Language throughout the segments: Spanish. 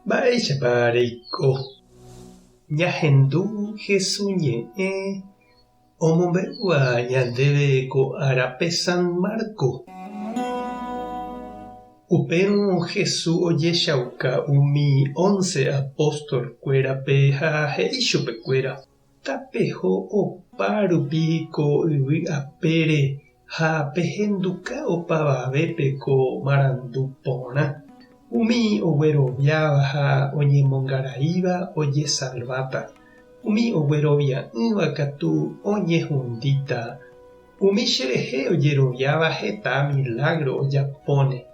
Mba'éichapa reiko. Ñahendu Jesús ñe'ẽ omombe'úva ñandéve ko árape San Marco. Upérõ Jesús ojechauka umi 11 apóstolkuérape ha he'i chupekuéra: tapeho opa rupi ko yvy apére ha pehenduka opavavépe ko marandu porã. Umi ogueroviáva ha oñemongaraíva ojesalváta. Umi oguerovia'ỹva katu oñehundíta. Umi cherehe ojeroviáva heta milagro ojapóne.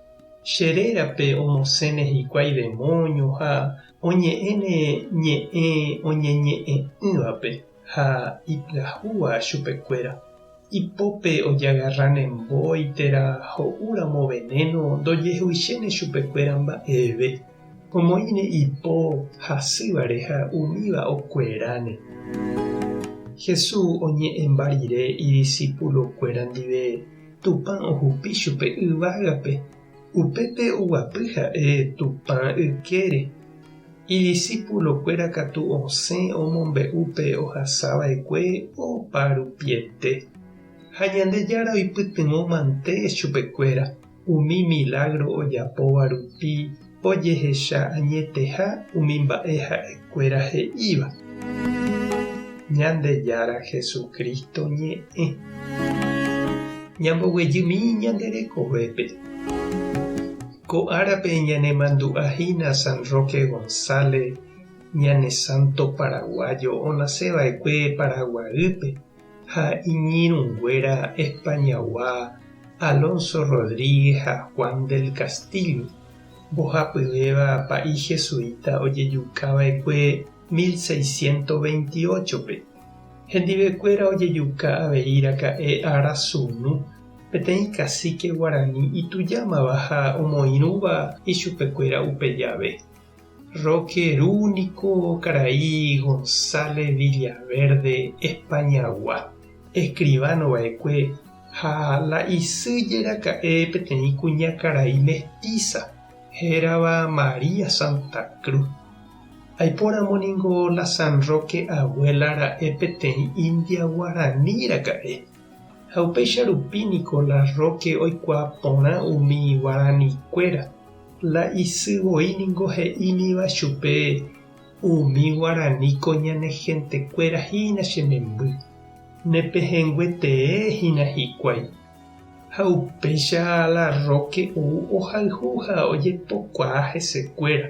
Cherérape omosẽne hikuái demonios ha oñe'ẽne ñe'ẽ oñeñe'ẽ'ỹvape ha ipyahúva chupekuéra. Ipópe ojagarrane mbóitera ho'úramo veneno ndojehuychéne chupekuéra mba'eve. Omoĩne ipó hasývare ha umíva okueráne. Jesús oñe'ẽmbarire idiscípulokuéra ndive Tupã ohupi chupe yvágape. Upépe oguapy ha'e Tupã ykére. Idiscípulokuéra katu osẽ omombe'úpe ohasava'ekue opa rupiete. Ha Ñandejára oipytyvõ mante chupekuéra. Umi milagro ojapóva rupi ojehecha añeteha umi mba'e ha'ekuéra he'íva. Ñandejára Jesucristo ñe'ẽ. Ñamboguejymi ñanderekovépe. Ko árape ñanemandu'ahína San Roque González, ñane santo paraguayo onasẽva'ekue Paraguaýpe, ha iñirũnguéra Españagua Alonso Rodríguez ha Juan del Castillo, mbohapyvéva pa'i jesuita ojejukava'ekue 1628-pe. Hendivekuéra ojejuka avei raka'e arasunu peteĩ cacique guarani itujámava ha omoirũva ichupekuéra upe jave. Roque Rúnico Karai González Villaverde Españagua, escribanova'ekue ha la isýjeraka'e peteĩ kuñakarai mestiza, hérava María Santa Cruz. Aiporãmoningo la San Roque abuela-ra'e peteĩ India Guarani-raka'e. Ha upéicha rupíniko la Roque oikuaa porã umi guaranikuéra. La isyvoíniko he'íniva chupe umi guaraníko ñane gentekuéra hína chememby. Nepehenguetee hína hikuái. Ha upéicha la Roque ohayhu ha ojepokuaa hesekuéra.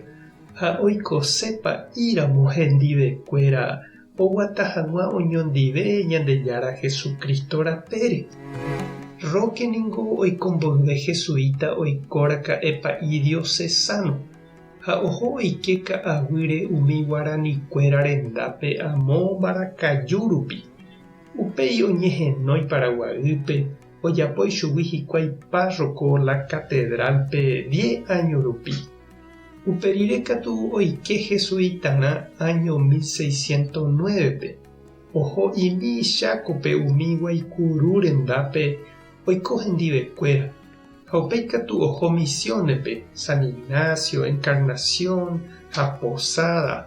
Ha oikosépa íramo hendivekuéra oguata hag̃ua oñondive Ñandejára Jesucristo rapére. Roque ningo oikomboyve jesuita oikóraka'e pa'i diocesano ha oho oike ka'aguýre umi guaranikuéra rendápe amo Mbarakaju rupi. Upéi oñehenói Paraguaýpe ojapói chugui hikuái párroco la catedralpe 10 años rupi. Uperire katu oike jesuitarã año 1609-pe. Oho imichákope umi Guaikuru rendápe oiko hendivekuéra. Ha upéi katu oho misionepe San Ignacio, Encarnación ha Posada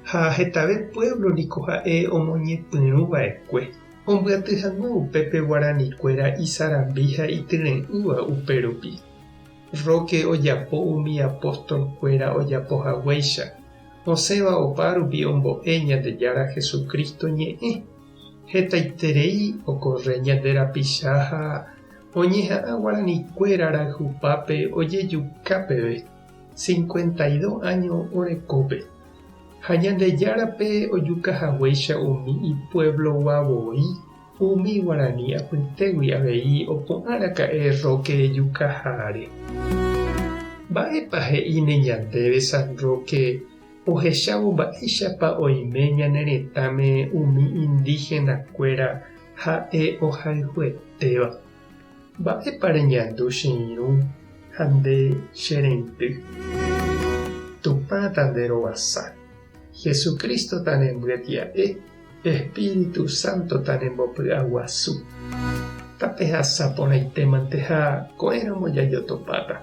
ha hetave pueblo niko ha'e omoñepyrũva'ekue. Ombyaty hag̃ua upépe guaranikuéra isarambi ha ityre'ỹva upérupi. Roque ojapo umi apóstolkuéra ojapohaguéicha. Osẽva opa rupi ombo'e Ñandejára Jesucristo ñe'ẽ. Hetaiterei okorre ñande rapicha ha oñeha'ã guaranikuéra rayhupápe ojejukápeve 52 años orekópe. Ha Ñandejárape ojukahaguéicha umi ipuebloguavoi umi guarani apytégui avei opo'ãraka'e Roque ejukaháre. Mba'épa he'íne ñandéve San Roque ohechávo mba'éichapa oime ñane retãme umi indígenakuéra ha'e ohayhuetéva. Mba'épa reñandu che irũ ha nde che reinty. Tupã tande rovasa. Jesucristo tanembyatia'e. Espíritu Santo tanembopy'aguasu. Tape hasapónaitémante ha ko'ẽramo jajotopáta.